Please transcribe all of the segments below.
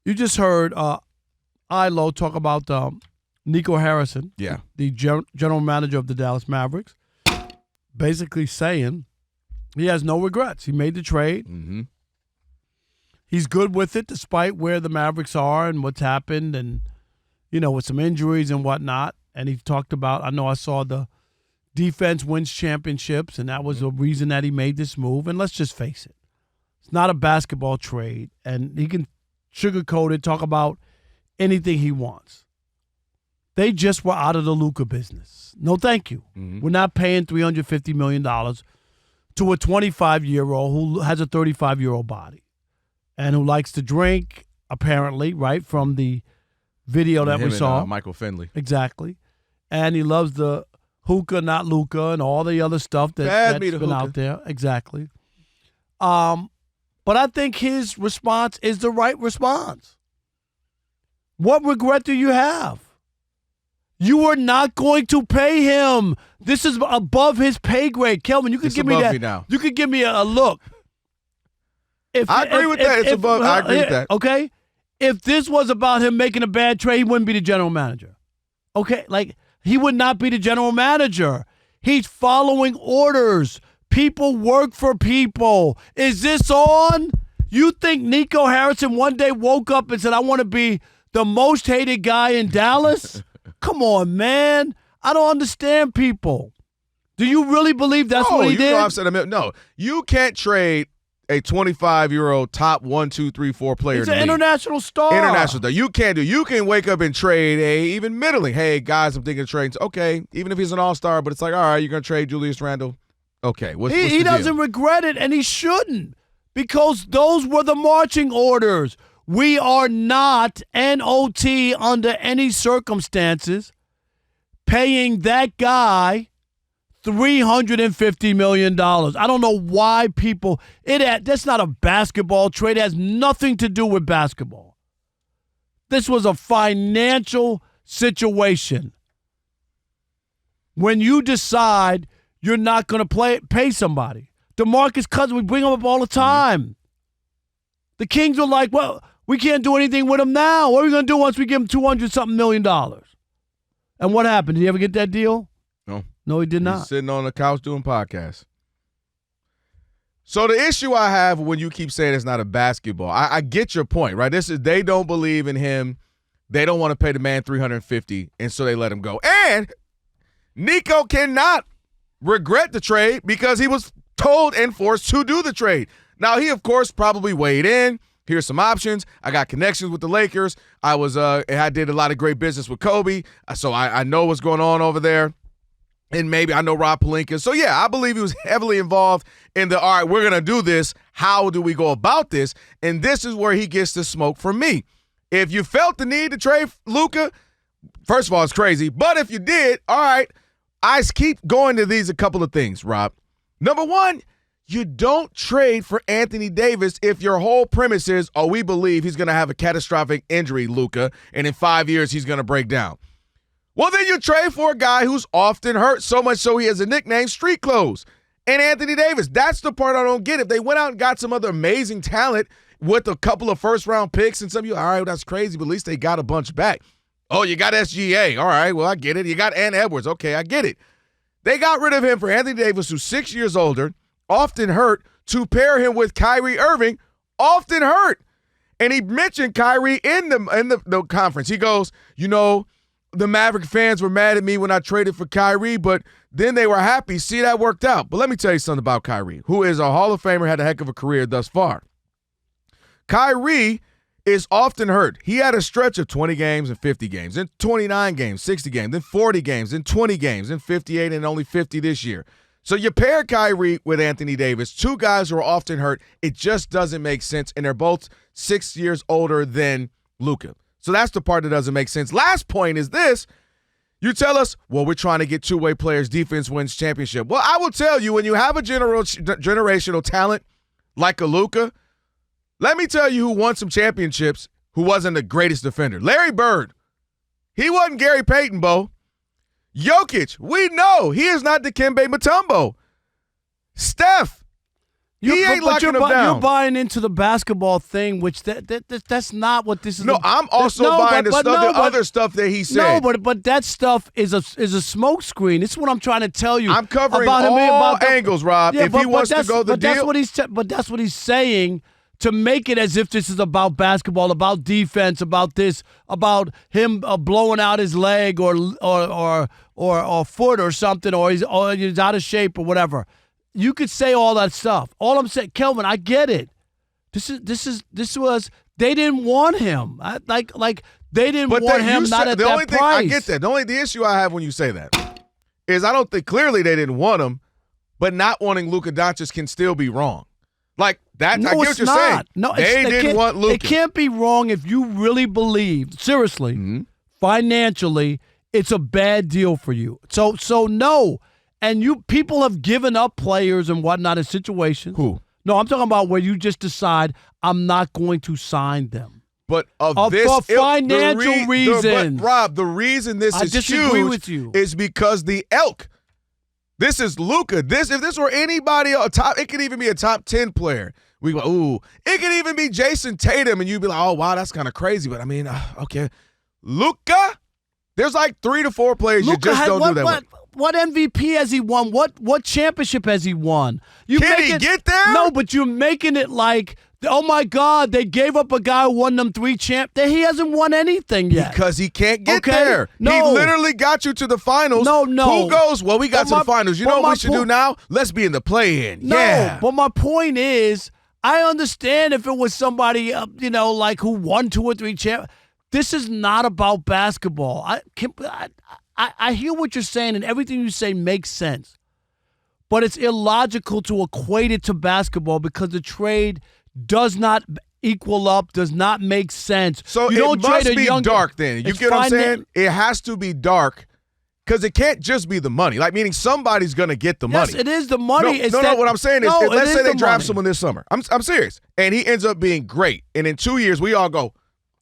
You just heard Ilo talk about Nico Harrison, the general manager of the Dallas Mavericks, basically saying he has no regrets. He made the trade. Mm-hmm. He's good with it despite where the Mavericks are and what's happened and, with some injuries and whatnot. And he talked about, I saw the defense wins championships, and that was the reason that he made this move. And let's just face it. It's not a basketball trade, and he can sugarcoat it, talk about anything he wants. They just were out of the Luka business. No, thank you. Mm-hmm. We're not paying $350 million to a 25-year-old who has a 35-year-old body and who likes to drink, apparently, right, from the video that we saw. Michael Finley. Exactly. And he loves the hookah, not Luka, and all the other stuff that's been out there. Exactly. But I think his response is the right response. What regret do you have? You are not going to pay him. This is above his pay grade. Kelvin, you could give me that. Now. You could give me a look. I agree with that. It's above. I agree with that. Okay? If this was about him making a bad trade, he wouldn't be the general manager. Okay? He would not be the general manager. He's following orders. People work for people. Is this on? You think Nico Harrison one day woke up and said, I want to be the most hated guy in Dallas? Come on, man. I don't understand people. Do you really believe that's what he did? No, you can't trade a 25-year-old top 1, 2, 3, 4 player. He's an international star. International star. You can't do. You can wake up and trade even middling. Hey, guys, I'm thinking of trading. Okay, even if he's an all-star, but it's like, all right, you're going to trade Julius Randle. Okay, what's the deal? He doesn't regret it, and he shouldn't, because those were the marching orders. We are not, NOT, under any circumstances, paying that guy $350 million. I don't know why people – that's not a basketball trade. It has nothing to do with basketball. This was a financial situation. When you decide you're not going to pay somebody. DeMarcus Cousins, we bring him up all the time. The Kings are like, well, we can't do anything with him now. What are we going to do once we give him $200-something million? And what happened? Did he ever get that deal? No, he did not. He's sitting on the couch doing podcasts. So the issue I have when you keep saying it's not a basketball, I get your point, right? They don't believe in him. They don't want to pay the man $350, and so they let him go. And Nico cannot regret the trade because he was told and forced to do the trade. Now, he, of course, probably weighed in. Here's some options. I got connections with the Lakers. I did a lot of great business with Kobe, so I know what's going on over there. And maybe I know Rob Pelinka. So, yeah, I believe he was heavily involved in all right, we're going to do this. How do we go about this? And this is where he gets the smoke from me. If you felt the need to trade Luka, first of all, it's crazy. But if you did, all right, I keep going to these a couple of things, Rob. Number one, you don't trade for Anthony Davis if your whole premise is, we believe he's going to have a catastrophic injury, Luka, and in 5 years he's going to break down. Well, then you trade for a guy who's often hurt, so much so he has a nickname, Street Clothes. And Anthony Davis, that's the part I don't get. If they went out and got some other amazing talent with a couple of first-round picks and some of you, all right, that's crazy, but at least they got a bunch back. Oh, you got SGA. All right, well, I get it. You got Ant Edwards. Okay, I get it. They got rid of him for Anthony Davis, who's 6 years older, often hurt, to pair him with Kyrie Irving, often hurt. And he mentioned Kyrie in the conference. He goes, the Maverick fans were mad at me when I traded for Kyrie, but then they were happy. See, that worked out. But let me tell you something about Kyrie, who is a Hall of Famer, had a heck of a career thus far. Kyrie is often hurt. He had a stretch of 20 games and 50 games, then 29 games, 60 games, then 40 games, then 20 games, then 58 and only 50 this year. So you pair Kyrie with Anthony Davis, two guys who are often hurt. It just doesn't make sense, and they're both 6 years older than Luka. So that's the part that doesn't make sense. Last point is this. You tell us, well, we're trying to get two-way players. Defense wins championship. Well, I will tell you, when you have a generational talent like a Luka, let me tell you who won some championships who wasn't the greatest defender. Larry Bird. He wasn't Gary Payton, Bo. Jokic, we know he is not Dikembe Mutombo. Steph. He ain't locking them down. You're buying into the basketball thing, which that's not what this is. No, I'm also buying the other stuff that he said. No, but that stuff is a smoke screen. This is what I'm trying to tell you. I'm covering all angles, Rob. Yeah, if he wants to go the deal. That's what he's saying to make it as if this is about basketball, about defense, about this, about him blowing out his leg or foot or something, or he's out of shape or whatever. You could say all that stuff. All I'm saying, Kelvin, I get it. This was they didn't want him. Like they didn't want him. Not at that price. I get that. The issue I have when you say that is I don't think clearly they didn't want him, but not wanting Luka Dončić can still be wrong. Like that, no, I get what you're saying. No, they didn't want Luka. It can't be wrong if you really believe, seriously, financially, it's a bad deal for you. So no. And people have given up players and whatnot in situations. Who? No, I'm talking about where you just decide I'm not going to sign them. But for financial reasons. But Rob, the reason this is huge with you. is because the elk. This is Luka. If this were anybody top, it could even be a top 10 player. We go, ooh. It could even be Jason Tatum, and you'd be like, oh wow, that's kind of crazy. But I mean, okay, Luka. There's like 3 to 4 players you just don't do that with. What MVP has he won? What championship has he won? Can he get there? No, but you're making it like, oh my God, they gave up a guy who won them 3 He hasn't won anything yet. Because he can't get there. No. He literally got you to the finals. No. Who goes, well, we got to the finals. You know what we should do now? Let's be in the play-in. No, yeah. But my point is, I understand if it was somebody, like who won 2 or 3 championships. This is not about basketball. I hear what you're saying, and everything you say makes sense. But it's illogical to equate it to basketball because the trade does not equal up, does not make sense. So it must be dark then. You get what I'm saying? It has to be dark because it can't just be the money. Like, meaning somebody's going to get the money. Yes, it is the money. No, what I'm saying is, let's say they draft someone this summer. I'm serious. And he ends up being great. And in 2 years, we all go,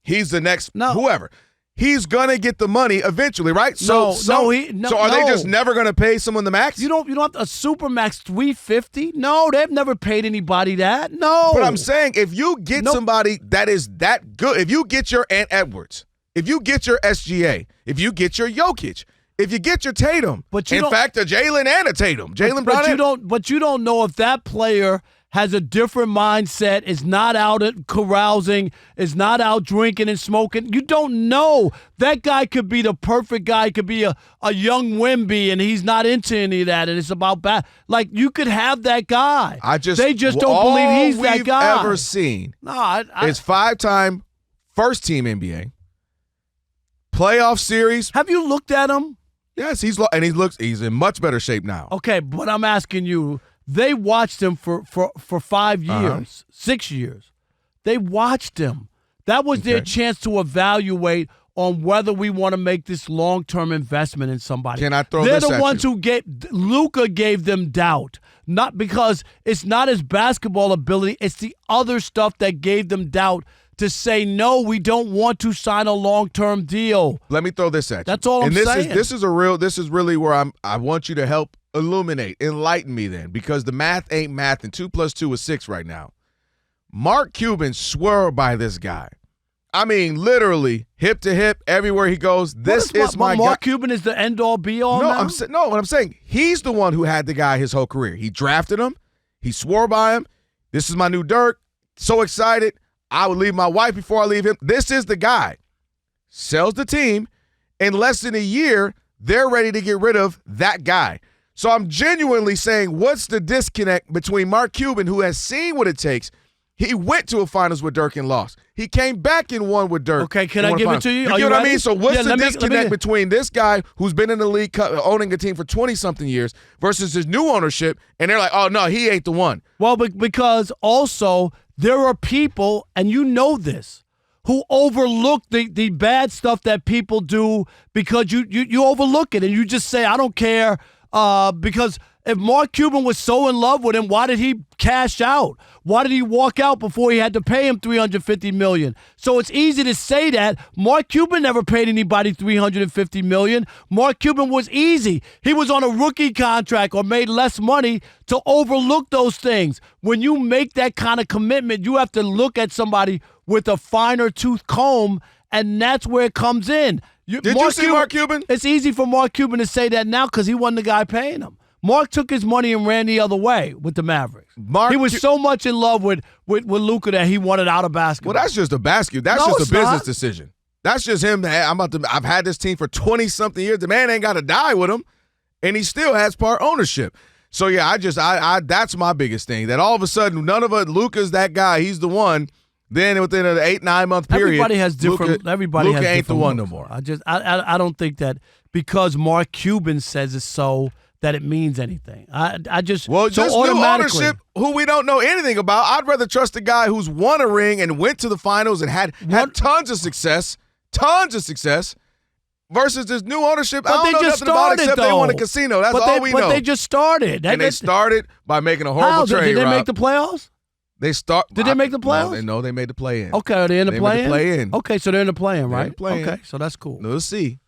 he's the next whoever. He's gonna get the money eventually, right? So are they just never gonna pay someone the max? You don't have a super max $350. No, they've never paid anybody that. No. But I'm saying if you get somebody that is that good, if you get your Ant Edwards, if you get your SGA, if you get your Jokic, if you get your Tatum, a Jalen and a Tatum, Jalen Brown. But you don't know if that player has a different mindset, is not out at carousing, is not out drinking and smoking. You don't know. That guy could be the perfect guy. He could be a young Wemby, and he's not into any of that, and it's about like, you could have that guy. They just don't believe he's that guy. All we've ever seen is 5-time first-team NBA, playoff series. Have you looked at him? Yes, he's in much better shape now. Okay, but I'm asking you, they watched him for 5 years, 6 years. They watched him. That was their chance to evaluate on whether we want to make this long-term investment in somebody. Can I throw They're this the at ones you? who Luka gave them doubt. Not because it's not his basketball ability, it's the other stuff that gave them doubt to say, no, we don't want to sign a long-term deal. Let me throw this at you. That's all I'm saying. This is really where I want you to help illuminate, enlighten me then, because the math ain't math, and 2 + 2 is 6 right now. Mark Cuban swore by this guy. I mean, literally, hip to hip, everywhere he goes, this is my guy. Mark Cuban is the end-all, be-all now? What I'm saying, he's the one who had the guy his whole career. He drafted him. He swore by him. This is my new Dirk. So excited. I would leave my wife before I leave him. This is the guy. Sells the team. In less than a year, they're ready to get rid of that guy. So I'm genuinely saying, what's the disconnect between Mark Cuban, who has seen what it takes? He went to a finals with Dirk and lost. He came back and won with Dirk. Okay, can I give it to you? You know what I mean? So what's the disconnect between this guy who's been in the league owning a team for 20-something years versus his new ownership, and they're like, oh, no, he ain't the one. Well, because also there are people, and you know this, who overlook the bad stuff that people do because you overlook it and you just say, I don't care because If Mark Cuban was so in love with him, why did he cash out? Why did he walk out before he had to pay him $350 million? So it's easy to say that. Mark Cuban never paid anybody $350 million. Mark Cuban was easy. He was on a rookie contract or made less money to overlook those things. When you make that kind of commitment, you have to look at somebody with a finer tooth comb, and that's where it comes in. Did you see Mark Cuban? It's easy for Mark Cuban to say that now because he wasn't the guy paying him. Mark took his money and ran the other way with the Mavericks. He was so much in love with Luka that he wanted out of basketball. Well, that's just a business decision. That's just him. I've had this team for 20-something years. The man ain't got to die with him, and he still has part ownership. So, yeah, I that's my biggest thing, that all of a sudden none of us, Luka's that guy. He's the one. Then within an 8-9 month period, everybody has different. Luka ain't the one no more. I don't think that because Mark Cuban says it's so that it means anything. Just new ownership who we don't know anything about. I'd rather trust a guy who's won a ring and went to the finals and had tons of success, versus this new ownership. I don't know nothing about it except they won a casino. That's all we know. But they just started. And they started by making a horrible trade. Did they make the playoffs? Did they make the playoffs? No, they made the play-in. Okay, are they in the play-in? Play-in. Okay, so they're in the play-in, right? Play-in. Okay, so that's cool. We'll see.